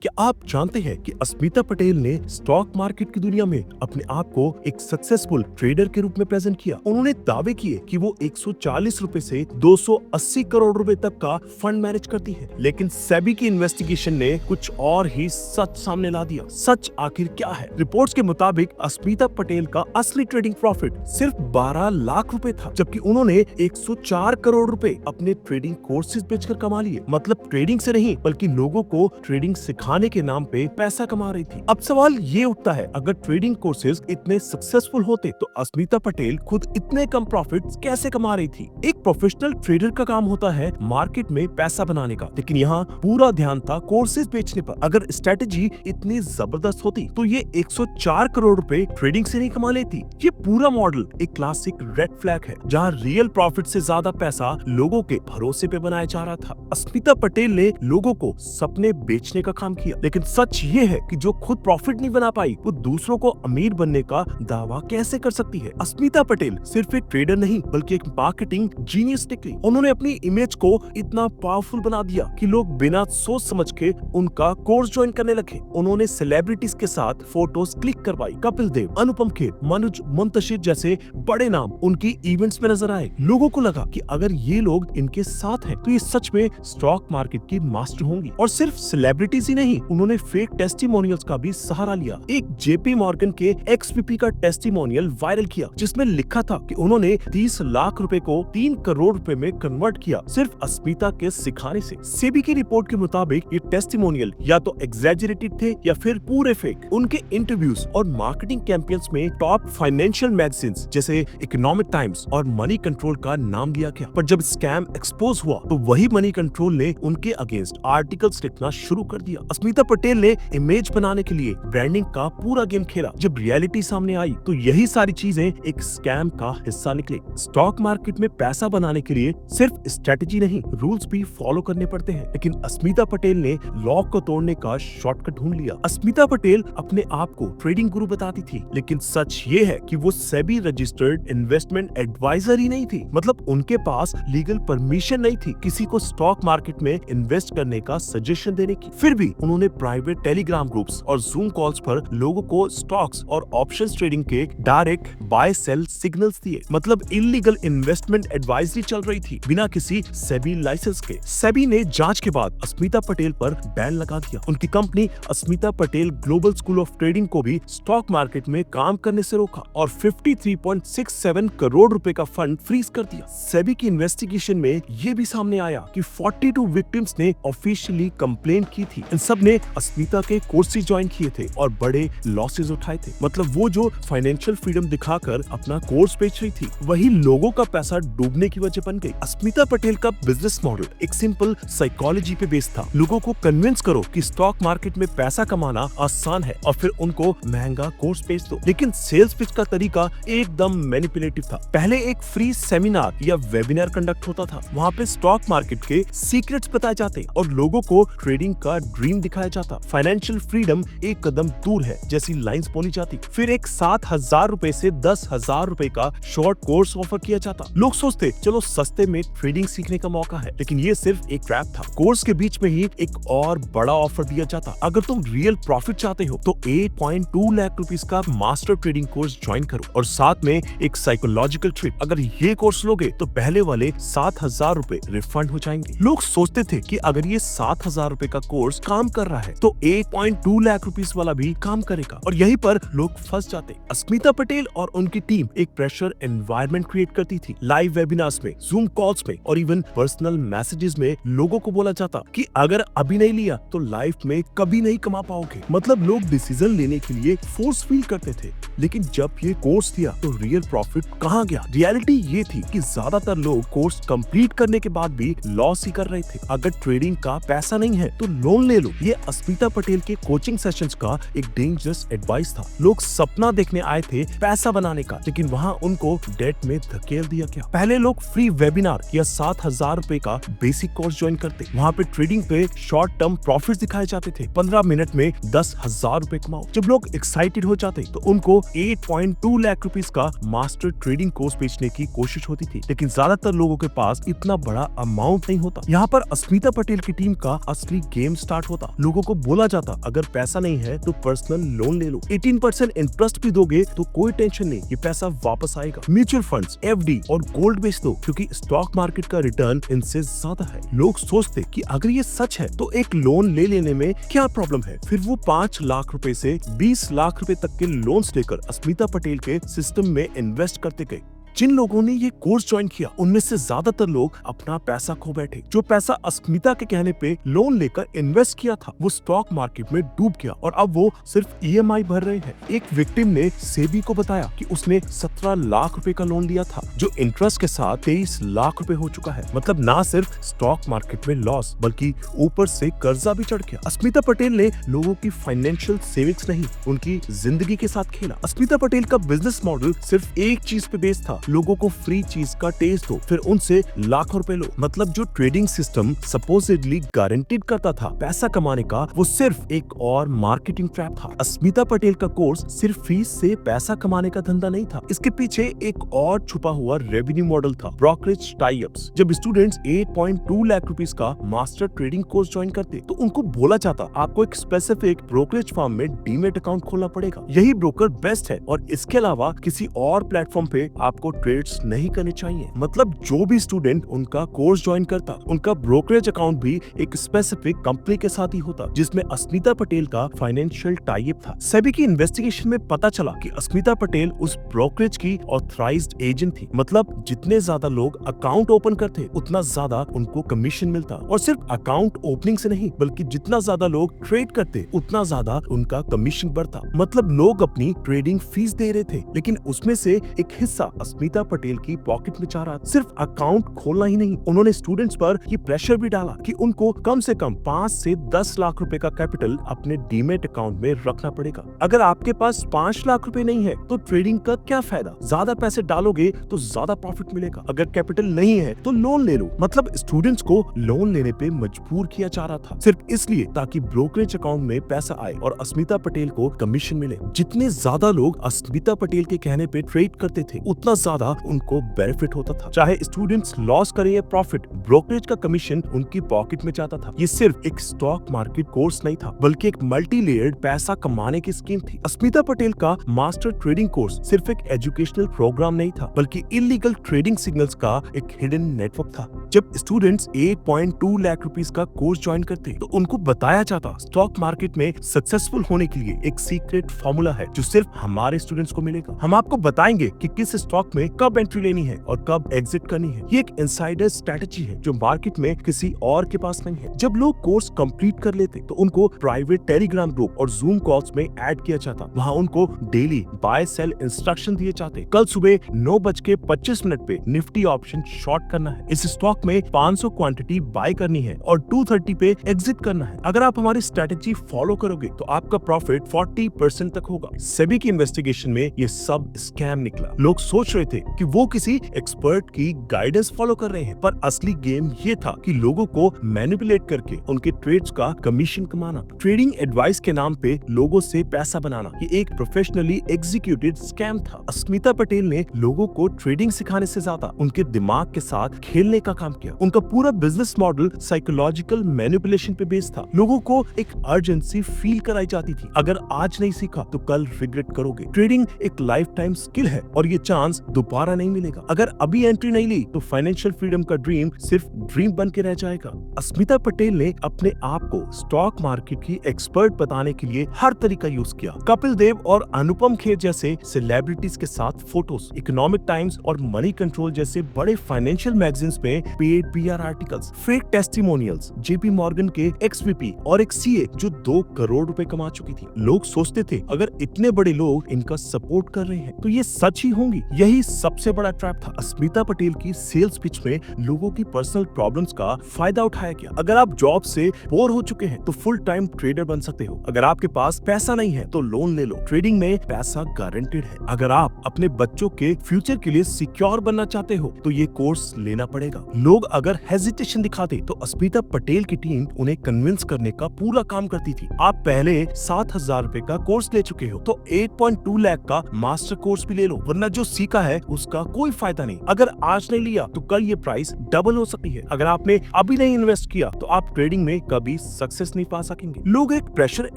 क्या आप जानते हैं कि अस्मिता पटेल ने स्टॉक मार्केट की दुनिया में अपने आप को एक सक्सेसफुल ट्रेडर के रूप में प्रेजेंट किया। उन्होंने दावे किए कि वो 140 रुपए से 280 करोड़ रुपए तक का फंड मैनेज करती है, लेकिन सेबी की इन्वेस्टिगेशन ने कुछ और ही सच सामने ला दिया। सच आखिर क्या है? रिपोर्ट्स के मुताबिक अस्मिता पटेल का असली ट्रेडिंग प्रॉफिट सिर्फ 12 लाख रुपए था, जबकि उन्होंने 104 करोड़ रुपए अपने ट्रेडिंग कोर्सेज बेचकर कमा लिए। मतलब ट्रेडिंग से नहीं बल्कि लोगों को ट्रेडिंग सिखाने के नाम पे पैसा कमा रही थी। अब सवाल ये उठता है, अगर ट्रेडिंग कोर्सेज इतने सक्सेसफुल होते तो अस्मिता पटेल खुद इतने कम प्रॉफिट कैसे कमा रही थी? एक प्रोफेशनल ट्रेडर का काम होता है मार्केट में पैसा बनाने का, लेकिन यहाँ पूरा ध्यान था कोर्सेज बेचने पर। अगर स्ट्रेटेजी इतनी जबरदस्त होती तो ये 104 करोड़ रुपए ट्रेडिंग से नहीं कमा लेती। ये पूरा मॉडल एक क्लासिक रेड फ्लैग है, जहाँ रियल प्रॉफिट से ज्यादा पैसा लोगों के भरोसे पे बनाया जा रहा था। अस्मिता पटेल ने लोगों को सपने बेचने का काम किया, लेकिन सच ये है कि जो खुद प्रॉफिट नहीं बना पाई वो दूसरों को अमीर बनने का दावा कैसे कर सकती है? अस्मिता पटेल सिर्फ एक ट्रेडर नहीं बल्कि एक मार्केटिंग जीनियस निकली। उन्होंने अपनी इमेज को इतना पावरफुल बना दिया कि लोग बिना सोच समझ के उनका कोर्स ज्वाइन करने लगे। उन्होंने सेलिब्रिटीज के साथ फोटोज क्लिक करवाई। कपिल देव, अनुपम खेर, मनोज मुंतशिर जैसे बड़े नाम उनकी इवेंट्स में नजर आए। लोगों को लगा कि अगर ये लोग इनके साथ हैं तो ये सच में स्टॉक मार्केट की मास्टर होंगी। और सिर्फ सेलिब्रिटीज ही नहीं, उन्होंने फेक टेस्टिमोनियल्स का भी सहारा लिया। एक जेपी मॉर्गन के एक्स-वीपी का टेस्टिमोनियल वायरल किया, जिसमें लिखा था कि उन्होंने 30 लाख रुपए को 3 करोड़ रुपए में कन्वर्ट किया सिर्फ अस्मिता के सिखाने से। सेबी की रिपोर्ट के मुताबिक ये टेस्टिमोनियल या तो एग्जैजरेटेड थे या फिर पूरे फेक। उनके इंटरव्यूज और मार्केटिंग कैंपेन्स में टॉप फाइनेंशियल मैगजीन्स जैसे इकोनॉमिक टाइम्स और मनी कंट्रोल का नाम लिया गया। पर जब स्कैम एक्सपोज हुआ तो वही मनी कंट्रोल ने उनके अगेंस्ट आर्टिकल्स लिखना शुरू कर दिया। अस्मिता पटेल ने इमेज बनाने के लिए ब्रांडिंग का पूरा गेम खेला। जब रियलिटी सामने आई तो यही सारी चीजें एक स्कैम का हिस्सा निकले। स्टॉक मार्केट में पैसा बनाने के लिए सिर्फ स्ट्रेटेजी नहीं, रूल्स भी फॉलो करने पड़ते हैं, लेकिन अस्मिता पटेल ने लॉ को तोड़ने का शॉर्टकट ढूंढ लिया। अस्मिता पटेल अपने आप को ट्रेडिंग गुरु बताती थी, लेकिन सच ये है कि वो सेबी रजिस्टर्ड इन्वेस्टमेंट एडवाइजर ही नहीं थी। मतलब उनके पास लीगल परमिशन नहीं थी किसी को स्टॉक मार्केट में इन्वेस्ट करने का सजेशन देने की। फिर भी उन्होंने प्राइवेट टेलीग्राम ग्रुप्स और जूम कॉल्स पर लोगों को स्टॉक्स और ऑप्शंस ट्रेडिंग के डायरेक्ट बाय सेल सिग्नल्स दिए। मतलब इलीगल इन्वेस्टमेंट एडवाइजरी चल रही थी बिना किसी सेबी लाइसेंस के। सेबी ने जांच के बाद अस्मिता पटेल पर बैन लगा दिया। उनकी company Asmita Patel global school of trading को भी स्टॉक मार्केट में काम करने से रोका और 53.67 करोड़ रुपए का फंड फ्रीज कर दिया। सेबी की इन्वेस्टिगेशन में ये भी सामने आया कि 42 विक्टिम्स ने ऑफिशियली कंप्लेंट की थी। इन सब ने अस्मिता के कोर्सेज ज्वाइन किए थे और बड़े लॉसेज उठाए थे। मतलब वो जो फाइनेंशियल फ्रीडम दिखाकर अपना कोर्स बेच रही थी, वही लोगों का पैसा डूबने की वजह बन गई। अस्मिता पटेल का बिजनेस मॉडल एक सिंपल साइकोलॉजी पे बेस्ड था। लोगों को कन्विंस करो कि स्टॉक मार्केट में पैसा कमाना आसान है और फिर उनको महंगा कोर्स बेच दो। लेकिन सेल्स पिच का तरीका एकदम मैनिपुलेटिव था। पहले एक फ्री सेमिनार या वेबिनार कंडक्ट होता था, वहाँ पे स्टॉक मार्केट के सीक्रेट्स बताए जाते और लोगों को ट्रेडिंग का ड्रीम दिखाया जाता। फाइनेंशियल फ्रीडम एक कदम दूर है जैसी लाइंस बोली जाती। फिर एक 7,000 रुपए से 10,000 रुपए का शॉर्ट कोर्स ऑफर किया जाता। लोग सोचते चलो सस्ते में ट्रेडिंग सीखने का मौका है, लेकिन ये सिर्फ एक ट्रैप था। कोर्स के बीच में ही एक और बड़ा ऑफर दिया जाता, अगर तुम रियल प्रॉफिट चाहते हो तो 8.2 लाख रुपीस का मास्टर ट्रेडिंग कोर्स ज्वाइन करो और साथ में एक साइकोलॉजिकल ट्रिप। अगर ये कोर्स लोगे तो पहले वाले 7,000 रुपए रिफंड हो जाएंगे। लोग सोचते थे कि अगर ये 7,000 रुपए का कोर्स काम कर रहा है तो 8.2 लाख रुपीस वाला भी काम करेगा, और यहीं पर लोग फंस जाते। अस्मिता पटेल और उनकी टीम एक प्रेशर एनवायरनमेंट क्रिएट करती थी। लाइव वेबिनार्स में, जूम कॉल्स में और इवन पर्सनल मैसेजेस में लोगों को बोला जाता कि अगर अभी नहीं लिया तो लाइफ में कभी नहीं कमा पाओगे। मतलब लोग डिसीजन लेने के लिए फोर्स फील करते थे, लेकिन जब ये कोर्स दिया तो रियल प्रॉफिट कहाँ गया? रियलिटी ये थी कि ज्यादातर लोग कोर्स कंप्लीट करने के बाद भी लॉस ही कर रहे थे। अगर ट्रेडिंग का पैसा नहीं है तो लोन ले लो। ये अस्मिता पटेल के कोचिंग सेशंस का एक डेंजरस एडवाइस था। लोग सपना देखने आए थे पैसा बनाने का, लेकिन वहाँ उनको डेट में धकेल दिया गया। पहले लोग फ्री वेबिनार या 7,000 रुपए का बेसिक कोर्स ज्वाइन करते, वहाँ पे ट्रेडिंग पे शॉर्ट टर्म प्रॉफिट दिखाए जाते थे। 15 मिनट में 10,000 रुपए कमाओ। जब लोग एक्साइटेड हो जाते तो उनको 8.2 लाख रुपीस का मास्टर ट्रेडिंग कोर्स बेचने की कोशिश होती थी, लेकिन ज्यादातर लोगों के पास इतना बड़ा अमाउंट नहीं होता। यहाँ पर अस्मिता पटेल की टीम का असली गेम स्टार्ट होता। था। लोगों को बोला जाता अगर पैसा नहीं है तो पर्सनल लोन ले लो, 18% इंटरेस्ट भी दोगे तो कोई टेंशन नहीं, ये पैसा वापस आएगा। म्यूचुअल फंड्स, एफडी और गोल्ड बेच दो क्योंकि स्टॉक मार्केट का रिटर्न इनसे ज्यादा है। लोग सोचते कि अगर ये सच है तो एक लोन ले लेने में क्या प्रॉब्लम है। फिर वो 5 लाख रुपए से 20 लाख रुपए तक के लोन्स लेकर अस्मिता पटेल के सिस्टम में इन्वेस्ट करते गए। जिन लोगों ने ये कोर्स ज्वाइन किया उनमें से ज्यादातर लोग अपना पैसा खो बैठे। जो पैसा अस्मिता के कहने पे लोन लेकर इन्वेस्ट किया था वो स्टॉक मार्केट में डूब गया और अब वो सिर्फ ईएमआई भर रहे हैं। एक विक्टिम ने सेबी को बताया कि उसने 17 लाख रुपए का लोन लिया था जो इंटरेस्ट के साथ 23 लाख रुपए हो चुका है। मतलब ना सिर्फ स्टॉक मार्केट में लॉस बल्कि ऊपर से कर्जा भी चढ़ गया। अस्मिता पटेल ने लोगों की फाइनेंशियल सेविंग्स नहीं, उनकी जिंदगी के साथ खेला। अस्मिता पटेल का बिजनेस मॉडल सिर्फ एक चीज पे बेस्ड था, लोगों को फ्री चीज का टेस्ट दो फिर उनसे लाखों रुपए लो। मतलब जो ट्रेडिंग सिस्टम सपोजिटली गारंटीड करता था पैसा कमाने का, वो सिर्फ एक और मार्केटिंग ट्रैप था। अस्मिता पटेल का कोर्स सिर्फ फीस से पैसा कमाने का धंधा नहीं था, इसके पीछे एक और छुपा हुआ रेवेन्यू मॉडल था, ब्रोकरेज टाई अप्स। जब स्टूडेंट्स 8.2 लाख रुपीस का मास्टर ट्रेडिंग कोर्स ज्वाइन करते तो उनको बोला जाता आपको एक स्पेसिफिक ब्रोकरेज फर्म में डीमेट अकाउंट खोलना पड़ेगा, यही ब्रोकर बेस्ट है और इसके अलावा किसी और प्लेटफॉर्म पे आपको ट्रेड्स नहीं करने चाहिए। मतलब जो भी स्टूडेंट उनका कोर्स ज्वाइन करता उनका ब्रोकरेज अकाउंट भी एक स्पेसिफिक कंपनी के साथ ही होता जिसमें अस्मिता पटेल का फाइनेंशियल टाई अप था। सेबी की इन्वेस्टिगेशन में पता चला कि अस्मिता पटेल उस ब्रोकरेज की ऑथराइज्ड एजेंट थी। मतलब जितने ज्यादा लोग अकाउंट ओपन करते उतना ज्यादा उनको कमीशन मिलता और सिर्फ अकाउंट ओपनिंग से नहीं बल्कि जितना ज्यादा लोग ट्रेड करते उतना ज्यादा उनका कमीशन बढ़ता। मतलब लोग अपनी ट्रेडिंग फीस दे रहे थे लेकिन उसमें से एक हिस्सा अस्मिता पटेल की पॉकेट में जा रहा था। सिर्फ अकाउंट खोलना ही नहीं, उन्होंने स्टूडेंट्स पर ये प्रेशर भी डाला कि उनको कम से कम 5 से 10 लाख रुपए का कैपिटल अपने डीमेट अकाउंट में रखना पड़ेगा। अगर आपके पास 5 लाख रुपए नहीं है तो ट्रेडिंग का क्या फायदा? ज्यादा पैसे डालोगे तो ज्यादा प्रॉफिट मिलेगा, अगर कैपिटल नहीं है तो लोन ले लो। मतलब स्टूडेंट्स को लोन लेने पे मजबूर किया जा रहा था सिर्फ इसलिए ताकि ब्रोकरेज अकाउंट में पैसा आए और अस्मिता पटेल को कमीशन मिले। जितने ज्यादा लोग अस्मिता पटेल के कहने पे ट्रेड करते थे उतना ज्यादा उनको बेनिफिट होता था। चाहे स्टूडेंट्स लॉस करें या प्रॉफिट, ब्रोकरेज का कमीशन उनकी पॉकेट में जाता था। ये सिर्फ एक स्टॉक मार्केट कोर्स नहीं था बल्कि एक मल्टी लेयर्ड पैसा कमाने की स्कीम थी। अस्मिता पटेल का मास्टर ट्रेडिंग कोर्स सिर्फ एक एजुकेशनल प्रोग्राम नहीं था बल्कि इलीगल ट्रेडिंग सिग्नल्स का एक हिडन नेटवर्क था। जब स्टूडेंट्स 8.2 लाख रुपीस का कोर्स ज्वाइन करते तो उनको बताया जाता स्टॉक मार्केट में सक्सेसफुल होने के लिए एक सीक्रेट फॉर्मूला है जो सिर्फ हमारे स्टूडेंट्स को मिलेगा। हम आपको बताएंगे कि किस स्टॉक में कब एंट्री लेनी है और कब एग्जिट करनी है। ये एक इनसाइडर स्ट्रेटजी है जो मार्केट में किसी और के पास नहीं है। जब लोग कोर्स कंप्लीट कर लेते तो उनको प्राइवेट टेलीग्राम ग्रुप और जूम कॉल्स में ऐड किया जाता। वहाँ उनको डेली बाय सेल इंस्ट्रक्शन दिए जाते। कल सुबह 9:25 पे निफ्टी ऑप्शन शॉर्ट करना है, इस स्टॉक में 500 क्वांटिटी बाय करनी है और 2:30 पे एग्जिट करना है। अगर आप हमारी स्ट्रेटजी फॉलो करोगे तो आपका प्रॉफिट 40% तक होगा। सेबी की इन्वेस्टिगेशन में ये सब स्कैम निकला। लोग सोच रहे थे कि वो किसी एक्सपर्ट की गाइडेंस फॉलो कर रहे हैं पर असली गेम ये था कि लोगों को मैनिपुलेट करके उनके ट्रेड्स का कमीशन कमाना, ट्रेडिंग एडवाइस के नाम पे लोगों से पैसा बनाना, ये एक प्रोफेशनली एग्जीक्यूटेड स्कैम था। अस्मिता पटेल ने लोगों को ट्रेडिंग सिखाने से ज्यादा उनके दिमाग के साथ खेलने का काम किया। उनका पूरा बिजनेस मॉडल साइकोलॉजिकल मैनिपुलेशन पे बेस्ड था। लोगों को एक अर्जेंसी फील कराई जाती थी, अगर आज नहीं सीखा तो कल रिग्रेट करोगे। ट्रेडिंग एक लाइफ टाइम स्किल है और ये चांस दोबारा नहीं मिलेगा। अगर अभी एंट्री नहीं ली तो फाइनेंशियल फ्रीडम का ड्रीम सिर्फ ड्रीम बन के रह जाएगा। अस्मिता पटेल ने अपने आप को स्टॉक मार्केट की एक्सपर्ट बताने के लिए हर तरीका यूज किया। कपिल देव और अनुपम खेर जैसे सेलिब्रिटीज के साथ फोटोज, इकोनॉमिक टाइम्स और मनी कंट्रोल जैसे बड़े फाइनेंशियल मैगजीन्स में paid PR articles, fake testimonials, JP Morgan के एक्स-वीपी और एक सीए जो 2 करोड़ रुपए कमा चुकी थी। लोग सोचते थे अगर इतने बड़े लोग इनका सपोर्ट कर रहे हैं तो ये सच ही होंगी। यही सबसे बड़ा ट्रैप था। अस्मिता पटेल की सेल्स पिच में लोगों की पर्सनल प्रॉब्लम्स का फायदा उठाया गया। अगर आप जॉब से बोर हो चुके हैं तो फुल टाइम ट्रेडर बन सकते हो। अगर आपके पास पैसा नहीं है तो लोन ले लो, ट्रेडिंग में पैसा गारंटेड है। अगर आप अपने बच्चों के फ्यूचर के लिए सिक्योर बनना चाहते हो तो ये कोर्स लेना पड़ेगा। लोग अगर हेजिटेशन दिखाते तो अस्मिता पटेल की टीम उन्हें कन्विंस करने का पूरा काम करती थी। आप पहले 7,000 रुपए का कोर्स ले चुके हो तो 8.2 लाख का मास्टर कोर्स भी ले लो, वरना जो सीखा है है उसका कोई फायदा नहीं। अगर आज नहीं लिया तो कल ये प्राइस डबल हो सकती है। अगर आपने अभी नहीं इन्वेस्ट किया तो आप ट्रेडिंग में कभी सक्सेस नहीं पा सकेंगे। लोग एक प्रेशर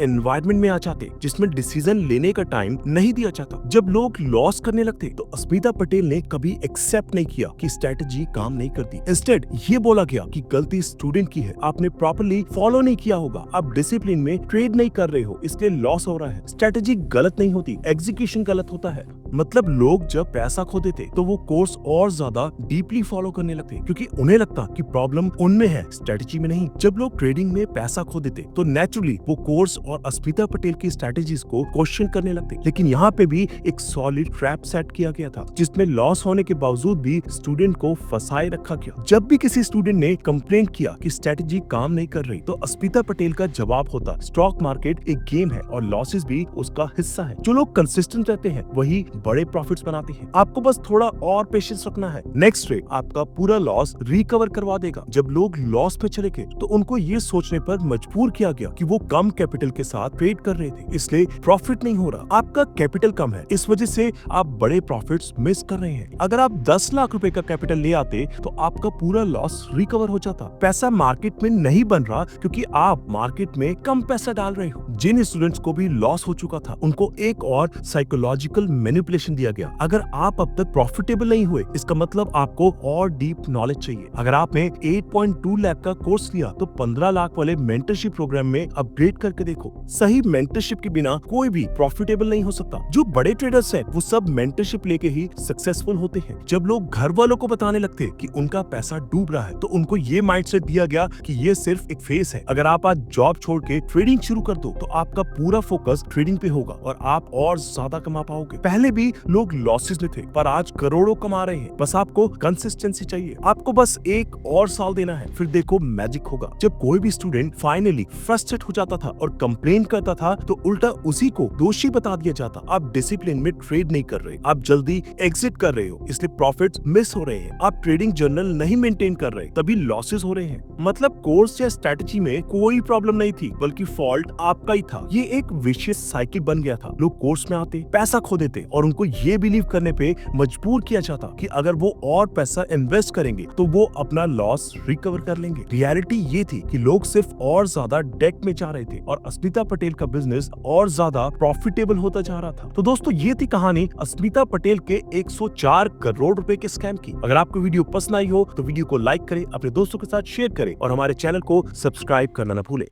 एनवायरनमेंट में आ जाते जिसमें डिसीजन लेने का टाइम नहीं दिया जाता। जब लोग लॉस करने लगते तो अस्मिता पटेल ने कभी एक्सेप्ट नहीं किया कि स्ट्रेटेजी काम नहीं करती। इंस्टेड ये बोला गया कि गलती स्टूडेंट की है, आपने प्रॉपर्ली फॉलो नहीं किया होगा, आप डिसिप्लिन में ट्रेड नहीं कर रहे हो इसलिए लॉस हो रहा है। स्ट्रेटेजी गलत नहीं होती, एग्जीक्यूशन गलत होता है। मतलब लोग जब पैसा खो देते तो वो कोर्स और ज्यादा डीपली फॉलो करने लगते क्योंकि उन्हें लगता कि प्रॉब्लम उनमें है, स्ट्रेटेजी में नहीं। जब लोग ट्रेडिंग में पैसा खो देते तो नेचुरली वो कोर्स और अस्मिता पटेल की स्ट्रेटेजीज को क्वेश्चन करने लगते। लेकिन यहाँ पे भी एक सॉलिड ट्रैप सेट किया गया था जिसमें लॉस होने के बावजूद भी स्टूडेंट को फंसाए रखा गया। जब भी किसी स्टूडेंट ने कंप्लेंट किया कि स्ट्रेटेजी काम नहीं कर रही तो अस्मिता पटेल का जवाब होता, स्टॉक मार्केट एक गेम है और लॉसेस भी उसका हिस्सा है। जो लोग कंसिस्टेंट रहते हैं वही बड़े प्रॉफिट्स बनाते हैं। आपको बस थोड़ा और पेशेंस रखना है, नेक्स्ट डे आपका पूरा लॉस रिकवर करवा देगा। जब लोग लॉस पे चले गए तो उनको ये सोचने पर मजबूर किया गया कि वो कम कैपिटल के साथ ट्रेड कर रहे थे इसलिए प्रॉफिट नहीं हो रहा। आपका कैपिटल कम है, इस वजह से आप बड़े प्रॉफिट्स मिस कर रहे हैं। अगर आप 10 लाख रुपए का कैपिटल ले आते तो आपका पूरा लॉस रिकवर हो जाता। पैसा मार्केट में नहीं बन रहा क्योंकि आप मार्केट में कम पैसा डाल रहे हो। जिन स्टूडेंट्स को भी लॉस हो चुका था उनको एक और साइकोलॉजिकल मैनिपुलेशन दिया गया। अगर आप अब तक प्रॉफिटेबल नहीं हुए इसका मतलब आपको और डीप नॉलेज चाहिए। अगर आपने 8.2 लाख का कोर्स लिया तो 15 लाख वाले मेंटरशिप प्रोग्राम में अपग्रेड करके देखो। सही मेंटरशिप के बिना कोई भी प्रॉफिटेबल नहीं हो सकता। जो बड़े ट्रेडर्स हैं वो सब मेंटरशिप लेके ही सक्सेसफुल होते हैं। जब लोग घर वालों को बताने लगते कि उनका पैसा डूब रहा है तो उनको ये माइंडसेट दिया गया कि ये सिर्फ एक फेस है। अगर आप आज जॉब छोड़ के ट्रेडिंग शुरू कर दो तो आपका पूरा फोकस ट्रेडिंग पे होगा और आप और ज्यादा कमा पाओगे। पहले भी लोग लॉसेस में थे पर आज करोड़ों कमा रहे हैं। बस आपको कंसिस्टेंसी चाहिए, आपको बस एक और साल देना है, फिर देखो मैजिक होगा। जब कोई भी स्टूडेंट फाइनली फ्रस्ट्रेट हो जाता था और कंप्लेन करता था तो उल्टा उसी को दोषी बता दिया जाता। आप डिसिप्लिन में ट्रेड नहीं कर रहे, आप जल्दी एग्जिट कर रहे हो इसलिए प्रॉफिट्स मिस हो रहे हैं। आप ट्रेडिंग जर्नल नहीं मेंटेन कर रहे तभी लॉसेस हो रहे हैं। मतलब कोर्स या स्ट्रेटजी में कोई प्रॉब्लम नहीं थी बल्कि फॉल्ट आपका ही था। ये एक विशियस साइकिल बन गया था। लोग कोर्स में आते, पैसा खो देते और उनको ये बिलीव करने पे मजबूर किया जाता कि अगर वो और पैसा इन्वेस्ट करेंगे तो वो अपना लॉस रिकवर कर लेंगे। रियलिटी ये थी कि लोग सिर्फ और ज्यादा डेट में जा रहे थे और अस्मिता पटेल का बिजनेस और ज्यादा प्रॉफिटेबल होता जा रहा था। तो दोस्तों ये थी कहानी अस्मिता पटेल के 104 करोड़ रुपए के स्कैम की। अगर आपको वीडियो पसंद आई हो तो वीडियो को लाइक करें, अपने दोस्तों के साथ शेयर करें और हमारे चैनल को सब्सक्राइब करना न भूलें।